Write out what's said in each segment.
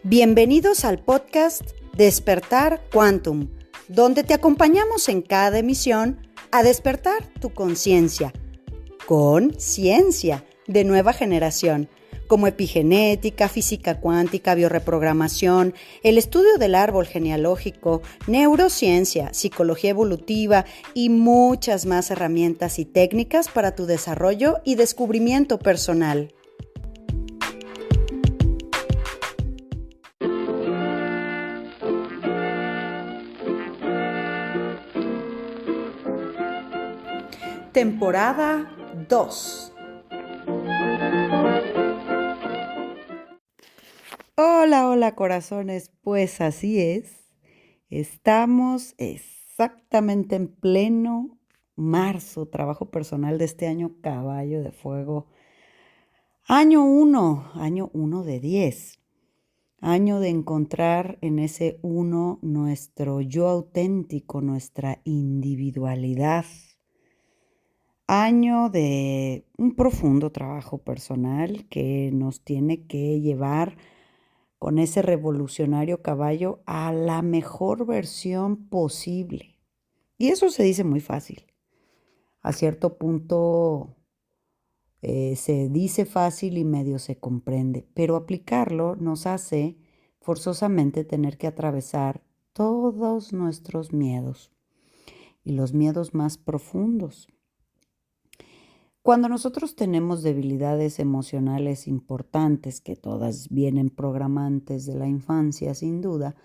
Bienvenidos al podcast Despertar Quantum, donde te acompañamos en cada emisión a despertar tu conciencia con ciencia de nueva generación, como epigenética, física cuántica, biorreprogramación, el estudio del árbol genealógico, neurociencia, psicología evolutiva y muchas más herramientas y técnicas para tu desarrollo y descubrimiento personal. Temporada 2. Hola corazones, pues así es. Estamos exactamente en pleno marzo, trabajo personal de este año Caballo de Fuego. Año 1 de 10. Año de encontrar en ese 1 nuestro yo auténtico, nuestra individualidad. Año de un profundo trabajo personal que nos tiene que llevar con ese revolucionario caballo a la mejor versión posible. Y eso se dice muy fácil. A cierto punto se dice fácil y medio se comprende, pero aplicarlo nos hace forzosamente tener que atravesar todos nuestros miedos y los miedos más profundos. Cuando nosotros tenemos debilidades emocionales importantes, que todas vienen programantes de la infancia sin duda,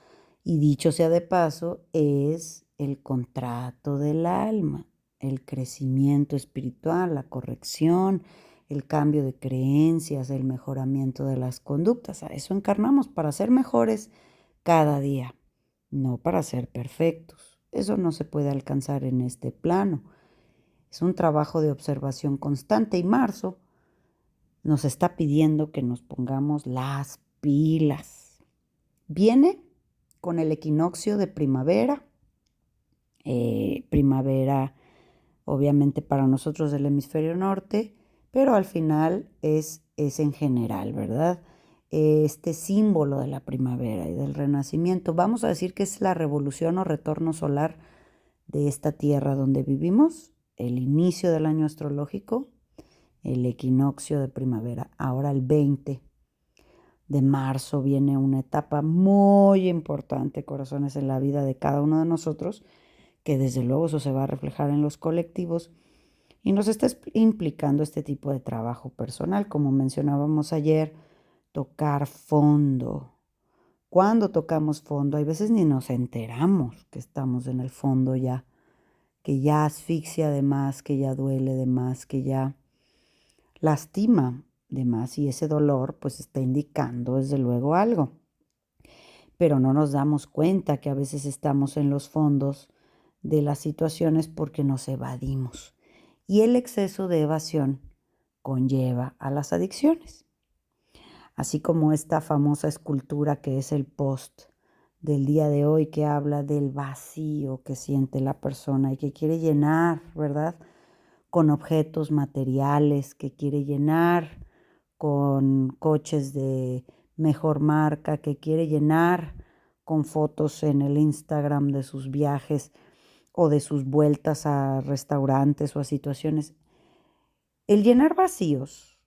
y dicho sea de paso, es el contrato del alma, el crecimiento espiritual, la corrección, el cambio de creencias, el mejoramiento de las conductas. A eso encarnamos, para ser mejores cada día, no para ser perfectos. Eso no se puede alcanzar en este plano. Es un trabajo de observación constante y marzo nos está pidiendo que nos pongamos las pilas. Viene con el equinoccio de primavera. Primavera obviamente para nosotros del hemisferio norte, pero al final es en general, ¿verdad? Este símbolo de la primavera y del renacimiento. Vamos a decir que es la revolución o retorno solar de esta tierra donde vivimos. El inicio del año astrológico, el equinoccio de primavera. Ahora el 20 de marzo viene una etapa muy importante, corazones, en la vida de cada uno de nosotros, que desde luego eso se va a reflejar en los colectivos y nos está implicando este tipo de trabajo personal, como mencionábamos ayer, tocar fondo. Cuando tocamos fondo, hay veces ni nos enteramos que estamos en el fondo ya, que ya asfixia de más, que ya duele de más, que ya lastima de más, y ese dolor pues está indicando desde luego algo. Pero no nos damos cuenta que a veces estamos en los fondos de las situaciones porque nos evadimos. Y el exceso de evasión conlleva a las adicciones. Así como esta famosa escultura que es el post del día de hoy, que habla del vacío que siente la persona y que quiere llenar, ¿verdad? Con objetos materiales, que quiere llenar con coches de mejor marca, que quiere llenar con fotos en el Instagram de sus viajes o de sus vueltas a restaurantes o a situaciones. El llenar vacíos,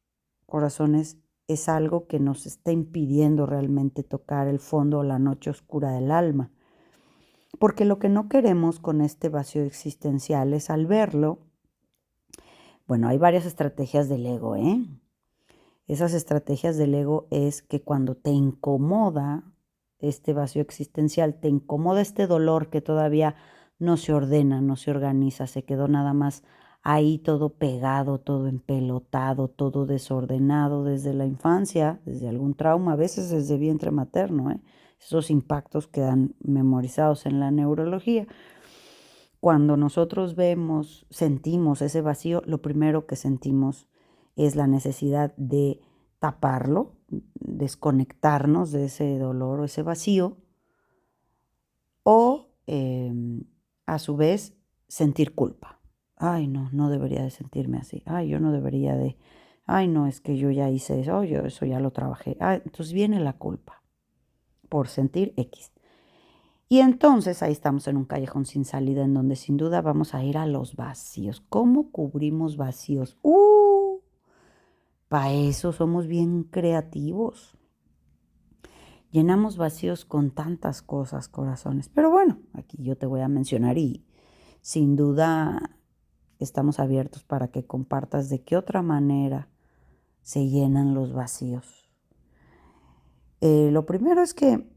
corazones, es algo que nos está impidiendo realmente tocar el fondo o la noche oscura del alma. Porque lo que no queremos con este vacío existencial es, al verlo, bueno, hay varias estrategias del ego, ¿eh? Esas estrategias del ego es que cuando te incomoda este vacío existencial, te incomoda este dolor que todavía no se ordena, no se organiza, se quedó nada más ahí todo pegado, todo empelotado, todo desordenado desde la infancia, desde algún trauma, a veces desde vientre materno, ¿eh? Esos impactos quedan memorizados en la neurología. Cuando nosotros vemos, sentimos ese vacío, lo primero que sentimos es la necesidad de taparlo, desconectarnos de ese dolor o ese vacío, o a su vez sentir culpa. Ay, no debería de sentirme así. Ay, yo no debería de. Ay, no, es que yo ya hice eso, yo eso ya lo trabajé. Ay, entonces viene la culpa. por sentir X. Y entonces ahí estamos en un callejón sin salida en donde sin duda vamos a ir a los vacíos. ¿Cómo cubrimos vacíos? Para eso somos bien creativos. Llenamos vacíos con tantas cosas, corazones. Pero bueno, aquí yo te voy a mencionar y sin duda estamos abiertos para que compartas de qué otra manera se llenan los vacíos. Lo primero es que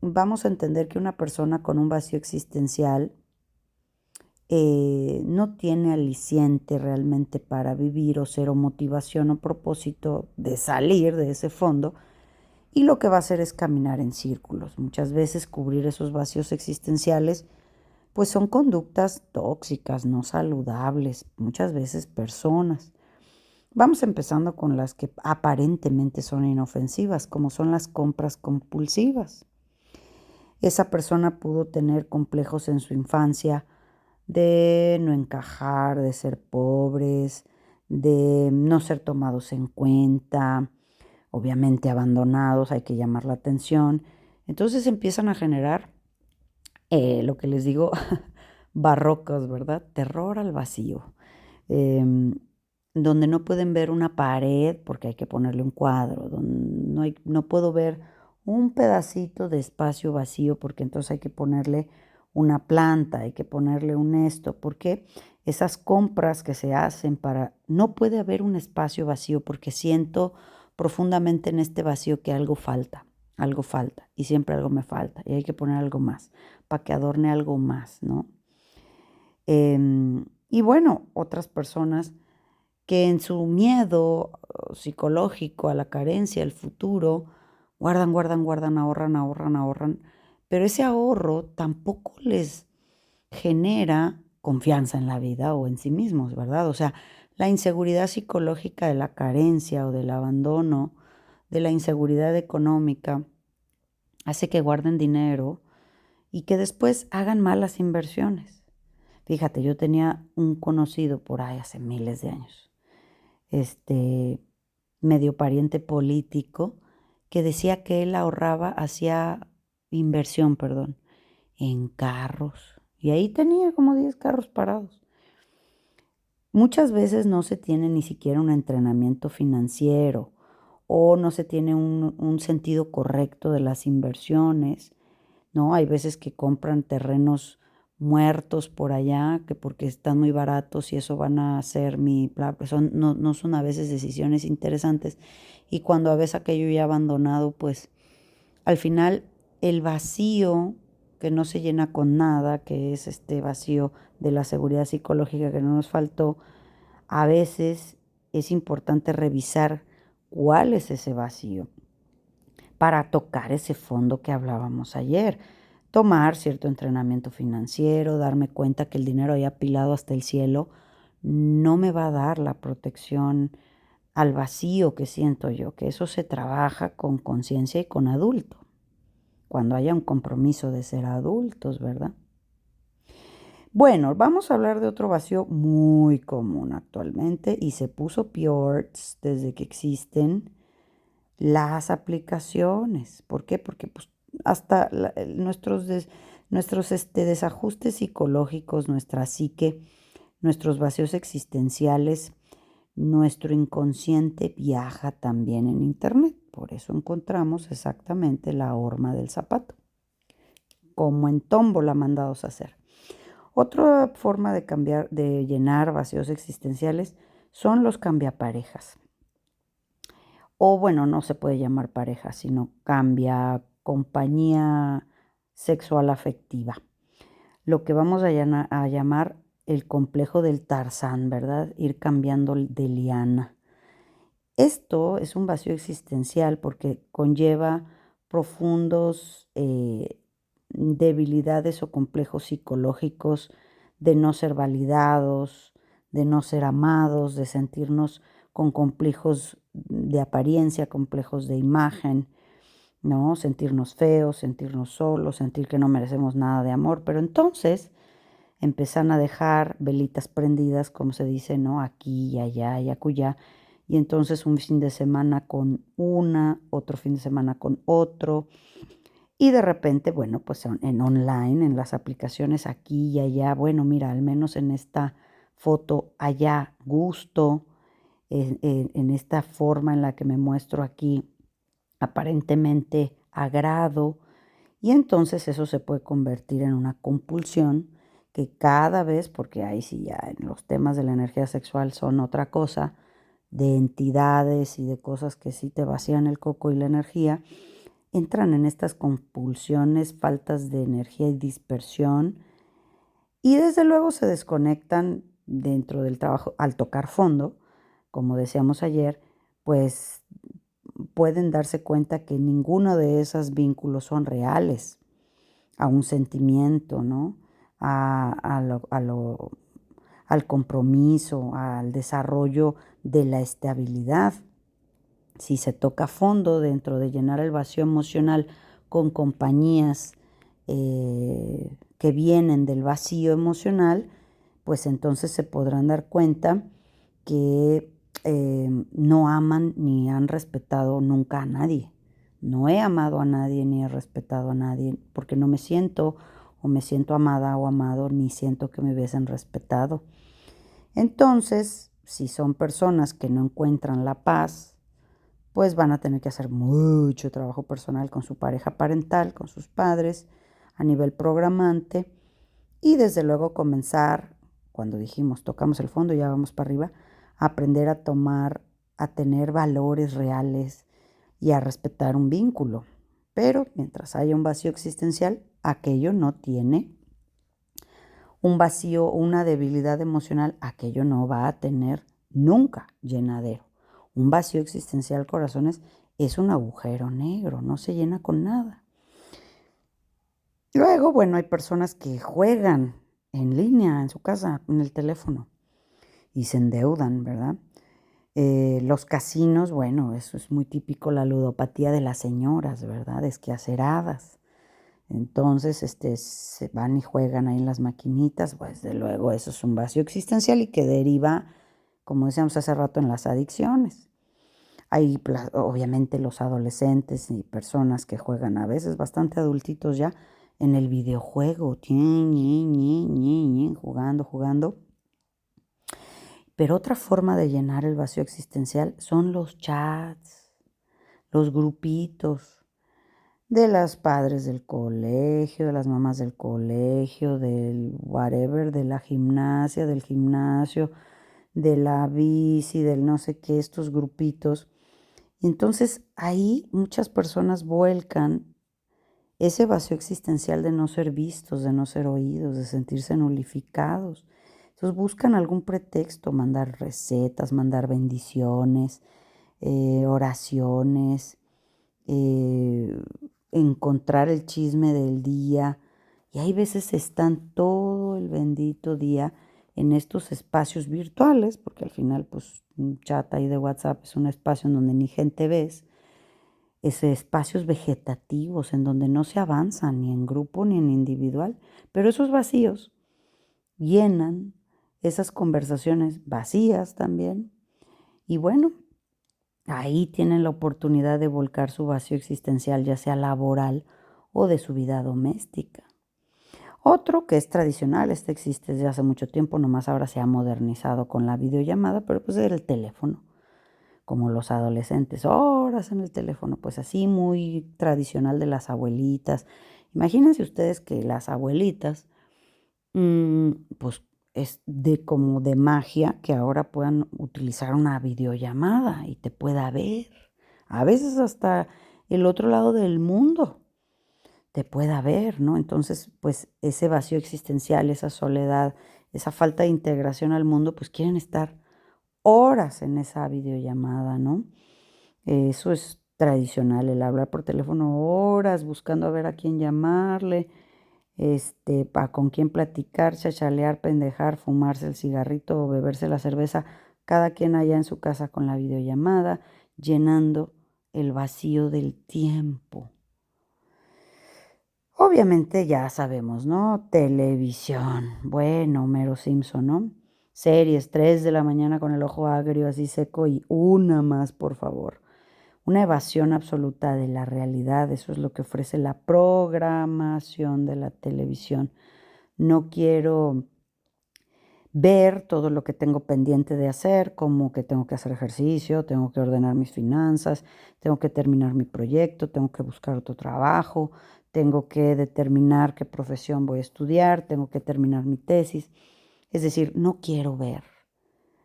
vamos a entender que una persona con un vacío existencial no tiene aliciente realmente para vivir o cero motivación o propósito de salir de ese fondo, y lo que va a hacer es caminar en círculos. Muchas veces cubrir esos vacíos existenciales pues son conductas tóxicas, no saludables, muchas veces personas. Vamos empezando con las que aparentemente son inofensivas, como son las compras compulsivas. Esa persona pudo tener complejos en su infancia de no encajar, de ser pobres, de no ser tomados en cuenta, obviamente abandonados, hay que llamar la atención. Entonces empiezan a generar lo que les digo, barrocos, ¿verdad? Terror al vacío, em, donde no pueden ver una pared porque hay que ponerle un cuadro, donde no puedo ver un pedacito de espacio vacío porque entonces hay que ponerle una planta, hay que ponerle un esto, porque esas compras que se hacen no puede haber un espacio vacío porque siento profundamente en este vacío que algo falta y siempre algo me falta y hay que poner algo más para que adorne algo más, ¿no? Y bueno, otras personas que en su miedo psicológico a la carencia, al futuro, guardan, guardan, guardan, ahorran, ahorran, ahorran, pero ese ahorro tampoco les genera confianza en la vida o en sí mismos, ¿verdad? O sea, la inseguridad psicológica de la carencia o del abandono, de la inseguridad económica, hace que guarden dinero y que después hagan malas inversiones. Fíjate, yo tenía un conocido por ahí hace miles de años, medio pariente político, que decía que él ahorraba, hacía inversión, perdón, en carros. Y ahí tenía como 10 carros parados. Muchas veces no se tiene ni siquiera un entrenamiento financiero o no se tiene un sentido correcto de las inversiones, ¿no? Hay veces que compran terrenos muertos por allá, que porque están muy baratos y eso van a ser no son a veces decisiones interesantes. Y cuando ves aquello ya abandonado, pues al final el vacío que no se llena con nada, que es este vacío de la seguridad psicológica que no nos faltó, a veces es importante revisar cuál es ese vacío para tocar ese fondo que hablábamos ayer. Tomar cierto entrenamiento financiero, darme cuenta que el dinero ahí apilado hasta el cielo no me va a dar la protección al vacío que siento yo, que eso se trabaja con conciencia y con adulto, cuando haya un compromiso de ser adultos, ¿verdad? Bueno, vamos a hablar de otro vacío muy común actualmente y se puso peor desde que existen las aplicaciones. ¿Por qué? Porque pues, hasta nuestros desajustes psicológicos, nuestra psique, nuestros vacíos existenciales, nuestro inconsciente viaja también en Internet. Por eso encontramos exactamente la horma del zapato, como en tómbola mandados a hacer. Otra forma de llenar vacíos existenciales son los cambiaparejas. O bueno, no se puede llamar pareja, sino cambia compañía sexual afectiva. Lo que vamos a llamar el complejo del Tarzán, ¿verdad? Ir cambiando de liana. Esto es un vacío existencial porque conlleva profundos debilidades o complejos psicológicos de no ser validados, de no ser amados, de sentirnos con complejos de apariencia, complejos de imagen, ¿no? Sentirnos feos, sentirnos solos, sentir que no merecemos nada de amor. Pero entonces empiezan a dejar velitas prendidas, como se dice, ¿no? Aquí y allá y acullá. Y entonces un fin de semana con una, otro fin de semana con otro. Y de repente, bueno, pues en online, en las aplicaciones aquí y allá, bueno, mira, al menos en esta foto allá gusto, en esta forma en la que me muestro aquí, aparentemente agrado, y entonces eso se puede convertir en una compulsión que cada vez, porque ahí sí ya en los temas de la energía sexual son otra cosa, de entidades y de cosas que sí te vacían el coco y la energía, entran en estas compulsiones, faltas de energía y dispersión, y desde luego se desconectan dentro del trabajo al tocar fondo, como decíamos ayer, pues pueden darse cuenta que ninguno de esos vínculos son reales a un sentimiento, ¿no? Al compromiso, al desarrollo de la estabilidad. Si se toca fondo dentro de llenar el vacío emocional con compañías que vienen del vacío emocional, pues entonces se podrán dar cuenta que no aman ni han respetado nunca a nadie. No he amado a nadie ni he respetado a nadie porque no me siento o me siento amada o amado ni siento que me hubiesen respetado. Entonces, si son personas que no encuentran la paz, pues van a tener que hacer mucho trabajo personal con su pareja parental, con sus padres, a nivel programante y desde luego comenzar, cuando dijimos tocamos el fondo, ya vamos para arriba, a aprender a tomar, a tener valores reales y a respetar un vínculo. Pero mientras haya un vacío existencial, aquello no tiene un vacío, una debilidad emocional, aquello no va a tener nunca llenadero. Un vacío existencial, corazones, es un agujero negro, no se llena con nada. Luego, bueno, hay personas que juegan en línea, en su casa, en el teléfono, y se endeudan, ¿verdad? Los casinos, bueno, eso es muy típico, la ludopatía de las señoras, ¿verdad? Desquaceradas. Entonces, se van y juegan ahí en las maquinitas, pues de luego eso es un vacío existencial y que deriva, como decíamos hace rato, en las adicciones. Hay obviamente los adolescentes y personas que juegan a veces bastante adultitos ya en el videojuego, jugando, jugando. Pero otra forma de llenar el vacío existencial son los chats, los grupitos de las padres del colegio, de las mamás del colegio, del whatever, de la gimnasia, del gimnasio, de la bici, del no sé qué, estos grupitos. Y entonces ahí muchas personas vuelcan ese vacío existencial de no ser vistos, de no ser oídos, de sentirse nulificados. Entonces buscan algún pretexto, mandar recetas, mandar bendiciones, oraciones, eh, encontrar el chisme del día. Y hay veces están todo el bendito día en estos espacios virtuales, porque al final pues un chat ahí de WhatsApp es un espacio en donde ni gente ves, espacios vegetativos en donde no se avanza ni en grupo ni en individual, pero esos vacíos llenan esas conversaciones vacías también. Y bueno, ahí tienen la oportunidad de volcar su vacío existencial, ya sea laboral o de su vida doméstica. Otro que es tradicional, este existe desde hace mucho tiempo, nomás ahora se ha modernizado con la videollamada, pero pues era el teléfono, como los adolescentes, horas en el teléfono, pues así muy tradicional de las abuelitas. Imagínense ustedes que las abuelitas, pues es de como de magia que ahora puedan utilizar una videollamada y te pueda ver, a veces hasta el otro lado del mundo te pueda ver, ¿no? Entonces, pues ese vacío existencial, esa soledad, esa falta de integración al mundo, pues quieren estar horas en esa videollamada, ¿no? Eso es tradicional, el hablar por teléfono horas, buscando a ver a quién llamarle, con quién platicar, chachalear, pendejar, fumarse el cigarrito o beberse la cerveza, cada quien allá en su casa con la videollamada, llenando el vacío del tiempo. Obviamente ya sabemos, ¿no? Televisión. Bueno, Homero Simpson, ¿no? Series, 3 de la mañana con el ojo agrio así seco y una más, por favor. una evasión absoluta de la realidad. Eso es lo que ofrece la programación de la televisión. No quiero ver todo lo que tengo pendiente de hacer, como que tengo que hacer ejercicio, tengo que ordenar mis finanzas, tengo que terminar mi proyecto, tengo que buscar otro trabajo, tengo que determinar qué profesión voy a estudiar, tengo que terminar mi tesis. Es decir, no quiero ver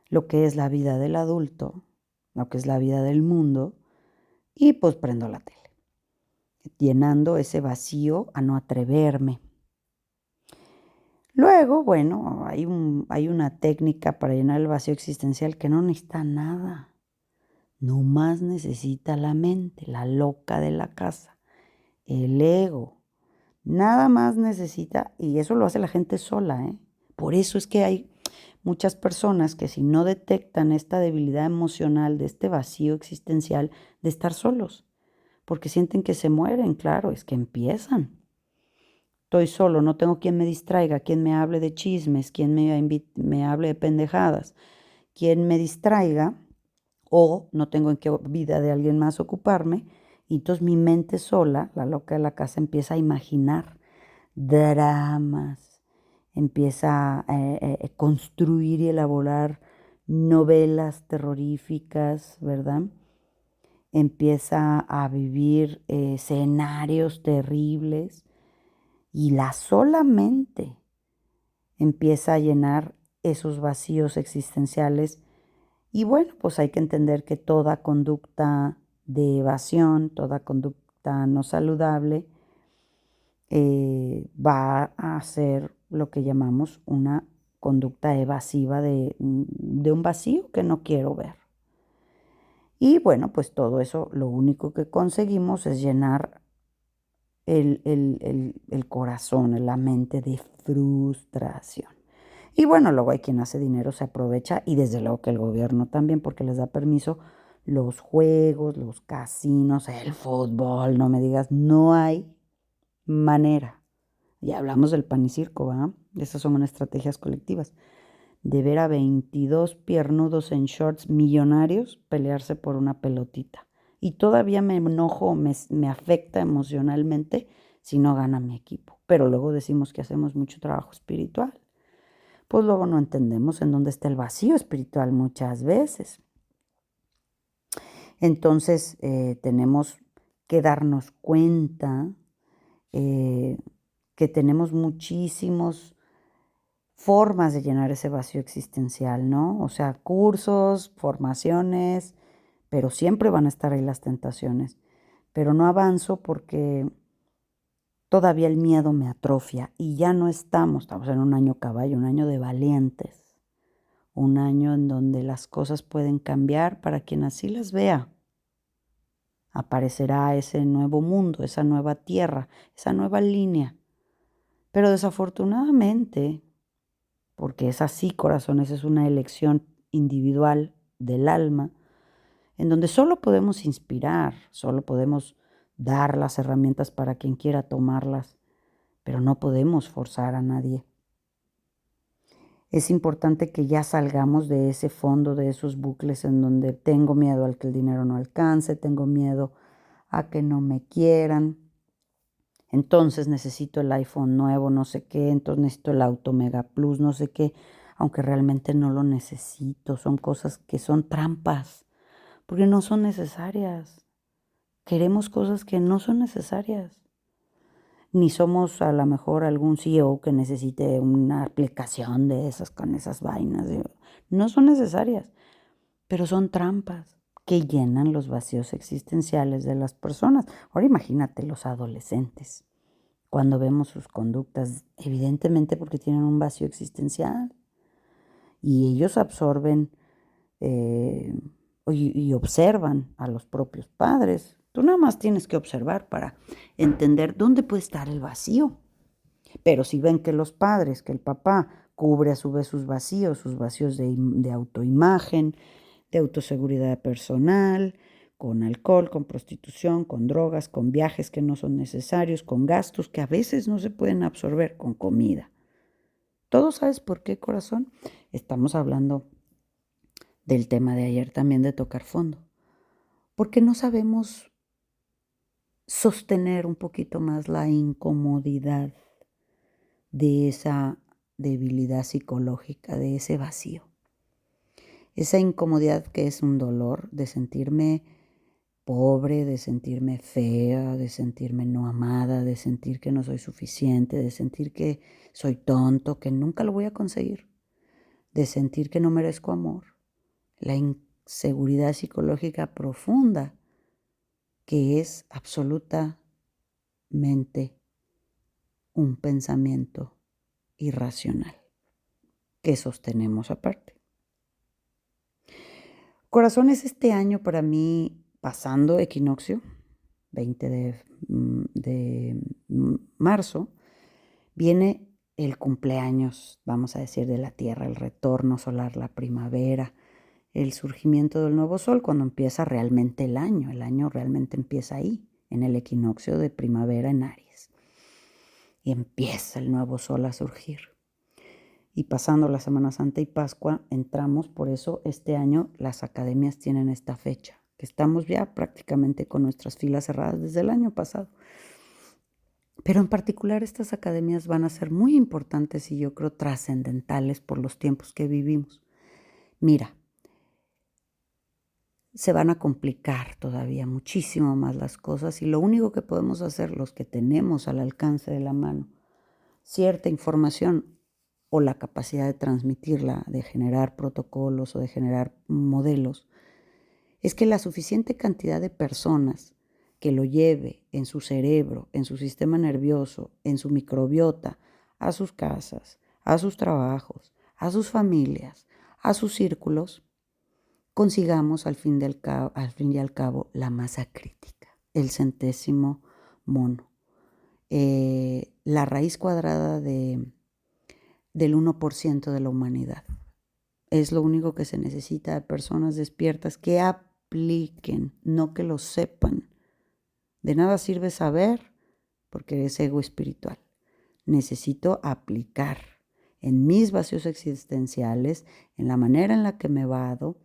lo que es la vida del adulto, lo que es la vida del mundo, y pues prendo la tele, llenando ese vacío a no atreverme. Luego, bueno, hay una técnica para llenar el vacío existencial que no necesita nada, nomás necesita la mente, la loca de la casa, el ego. Nada más necesita, y eso lo hace la gente sola, ¿eh? Por eso es que hay muchas personas que si no detectan esta debilidad emocional de este vacío existencial de estar solos, porque sienten que se mueren, claro, es que empiezan. Estoy solo, no tengo quien me distraiga, quien me hable de chismes, quien me hable de pendejadas, quien me distraiga, o no tengo en qué vida de alguien más ocuparme, y entonces mi mente sola, la loca de la casa, empieza a imaginar dramas, empieza a construir y elaborar novelas terroríficas, ¿verdad? Empieza a vivir escenarios terribles y la sola mente empieza a llenar esos vacíos existenciales. Y bueno, pues hay que entender que toda conducta de evasión, toda conducta no saludable, va a ser lo que llamamos una conducta evasiva de un vacío que no quiero ver. Y bueno, pues todo eso lo único que conseguimos es llenar el corazón, la mente de frustración. Y bueno, luego hay quien hace dinero, se aprovecha y desde luego que el gobierno también porque les da permiso los juegos, los casinos, el fútbol, no me digas, no hay manera. Ya hablamos del pan y circo, ¿verdad? Esas son estrategias colectivas. De ver a 22 piernudos en shorts millonarios pelearse por una pelotita. Y todavía me enojo, me afecta emocionalmente si no gana mi equipo. Pero luego decimos que hacemos mucho trabajo espiritual. Pues luego no entendemos en dónde está el vacío espiritual muchas veces. Entonces tenemos que darnos cuenta que tenemos muchísimas formas de llenar ese vacío existencial, ¿no? O sea, cursos, formaciones, pero siempre van a estar ahí las tentaciones. Pero no avanzo porque todavía el miedo me atrofia y ya no estamos en un año caballo, un año de valientes, un año en donde las cosas pueden cambiar para quien así las vea. Aparecerá ese nuevo mundo, esa nueva tierra, esa nueva línea. Pero desafortunadamente, porque es así, corazones, es una elección individual del alma, en donde solo podemos inspirar, solo podemos dar las herramientas para quien quiera tomarlas, pero no podemos forzar a nadie. Es importante que ya salgamos de ese fondo, de esos bucles en donde tengo miedo al que el dinero no alcance, tengo miedo a que no me quieran. Entonces necesito el iPhone nuevo, no sé qué, entonces necesito el Auto Mega Plus, no sé qué, aunque realmente no lo necesito, son cosas que son trampas, porque no son necesarias. Queremos cosas que no son necesarias. Ni somos a lo mejor algún CEO que necesite una aplicación de esas con esas vainas. No son necesarias, pero son trampas que llenan los vacíos existenciales de las personas. Ahora imagínate los adolescentes, cuando vemos sus conductas, evidentemente porque tienen un vacío existencial y ellos absorben eh, y observan a los propios padres. Tú nada más tienes que observar para entender dónde puede estar el vacío. Pero si ven que los padres, que el papá cubre a su vez sus vacíos de autoimagen, de autoseguridad personal, con alcohol, con prostitución, con drogas, con viajes que no son necesarios, con gastos que a veces no se pueden absorber, con comida. ¿Todo sabes por qué, corazón? Estamos hablando del tema de ayer también de tocar fondo. porque no sabemos sostener un poquito más la incomodidad de esa debilidad psicológica, de ese vacío. Esa incomodidad que es un dolor de sentirme pobre, de sentirme fea, de sentirme no amada, de sentir que no soy suficiente, de sentir que soy tonto, que nunca lo voy a conseguir, de sentir que no merezco amor. La inseguridad psicológica profunda que es absolutamente un pensamiento irracional que sostenemos aparte. Corazones, este año para mí, pasando equinoccio, 20 de marzo, viene el cumpleaños, vamos a decir, de la Tierra, el retorno solar, la primavera, el surgimiento del nuevo sol, cuando empieza realmente el año realmente empieza ahí, en el equinoccio de primavera en Aries. Y empieza el nuevo sol a surgir. Y pasando la Semana Santa y Pascua, entramos, por eso este año las academias tienen esta fecha, que estamos ya prácticamente con nuestras filas cerradas desde el año pasado. Pero en particular estas academias van a ser muy importantes y yo creo trascendentales por los tiempos que vivimos. Mira, se van a complicar todavía muchísimo más las cosas y lo único que podemos hacer los que tenemos al alcance de la mano cierta información o la capacidad de transmitirla, de generar protocolos o de generar modelos, es que la suficiente cantidad de personas que lo lleve en su cerebro, en su sistema nervioso, en su microbiota, a sus casas, a sus trabajos, a sus familias, a sus círculos, consigamos al fin y al cabo la masa crítica, el centésimo mono, la raíz cuadrada del 1% de la humanidad. Es lo único que se necesita de personas despiertas que apliquen, no que lo sepan. De nada sirve saber porque es ego espiritual. Necesito aplicar en mis vacíos existenciales, en la manera en la que me vado,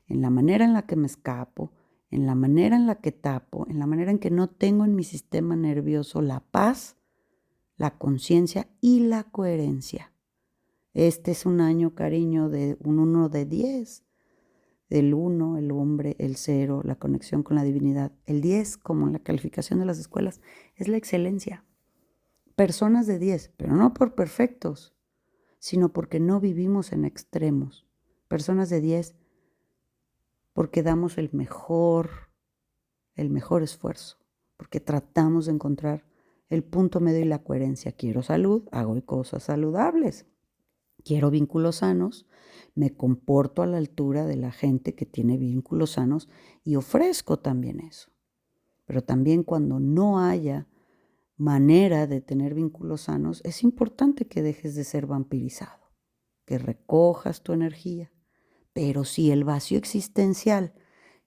en la manera en la que me escapo, en la manera en la que tapo, en la manera en que no tengo en mi sistema nervioso la paz, la conciencia y la coherencia. Este es un año, cariño, de un 1 de 10. El 1, el hombre, el 0, la conexión con la divinidad. El 10, como en la calificación de las escuelas, es la excelencia. Personas de 10, pero no por perfectos, sino porque no vivimos en extremos. Personas de 10 porque damos el mejor esfuerzo, porque tratamos de encontrar el punto medio y la coherencia. Quiero salud, hago cosas saludables. Quiero vínculos sanos, me comporto a la altura de la gente que tiene vínculos sanos y ofrezco también eso. Pero también cuando no haya manera de tener vínculos sanos, es importante que dejes de ser vampirizado, que recojas tu energía. Pero si el vacío existencial,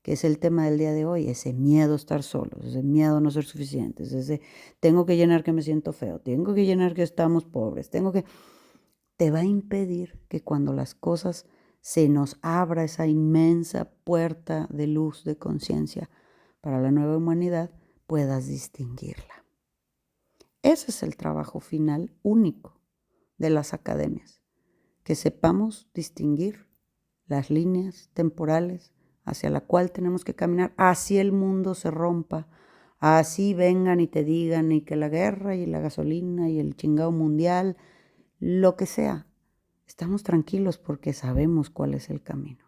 que es el tema del día de hoy, ese miedo a estar solos, ese miedo a no ser suficientes, ese tengo que llenar que me siento feo, tengo que llenar que estamos pobres, te va a impedir que cuando las cosas se nos abra esa inmensa puerta de luz, de conciencia para la nueva humanidad, puedas distinguirla. Ese es el trabajo final único de las academias, que sepamos distinguir las líneas temporales hacia la cual tenemos que caminar, así el mundo se rompa, así vengan y te digan y que la guerra y la gasolina y el chingado mundial, lo que sea, estamos tranquilos porque sabemos cuál es el camino.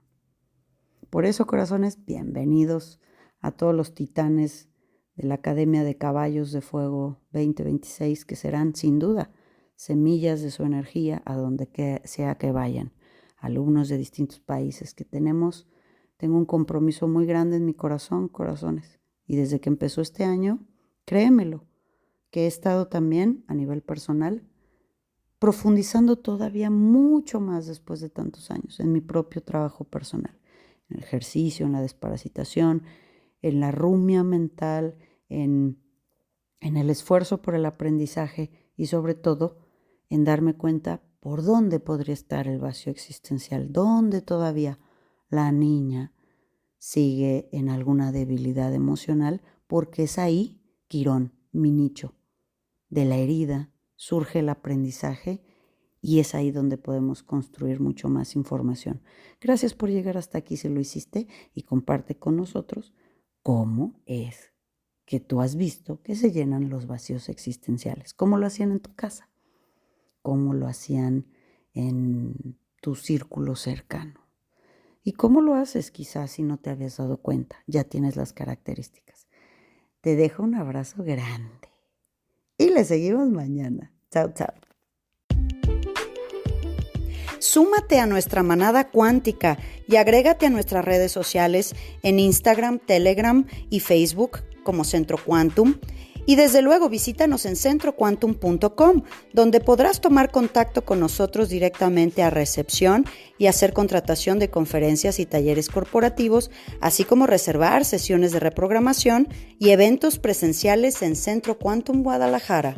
Por eso, corazones, bienvenidos a todos los titanes de la Academia de Caballos de Fuego 2026, que serán sin duda semillas de su energía a donde sea que vayan. Alumnos de distintos países que tengo un compromiso muy grande en mi corazón, corazones. Y desde que empezó este año, créemelo, que he estado también a nivel personal profundizando todavía mucho más después de tantos años en mi propio trabajo personal, en el ejercicio, en la desparasitación, en la rumia mental, en el esfuerzo por el aprendizaje y sobre todo en darme cuenta por dónde podría estar el vacío existencial, dónde todavía la niña sigue en alguna debilidad emocional, porque es ahí, Quirón, mi nicho. De la herida surge el aprendizaje y es ahí donde podemos construir mucho más información. Gracias por llegar hasta aquí si lo hiciste y comparte con nosotros cómo es que tú has visto que se llenan los vacíos existenciales. ¿Cómo lo hacían en tu casa? ¿Cómo lo hacían en tu círculo cercano? ¿Y cómo lo haces quizás si no te habías dado cuenta? Ya tienes las características. Te dejo un abrazo grande y le seguimos mañana. Chao, chao. Súmate a nuestra manada cuántica y agrégate a nuestras redes sociales en Instagram, Telegram y Facebook como Centro Quantum. Y desde luego visítanos en centroquantum.com, donde podrás tomar contacto con nosotros directamente a recepción y hacer contratación de conferencias y talleres corporativos, así como reservar sesiones de reprogramación y eventos presenciales en Centro Quantum Guadalajara.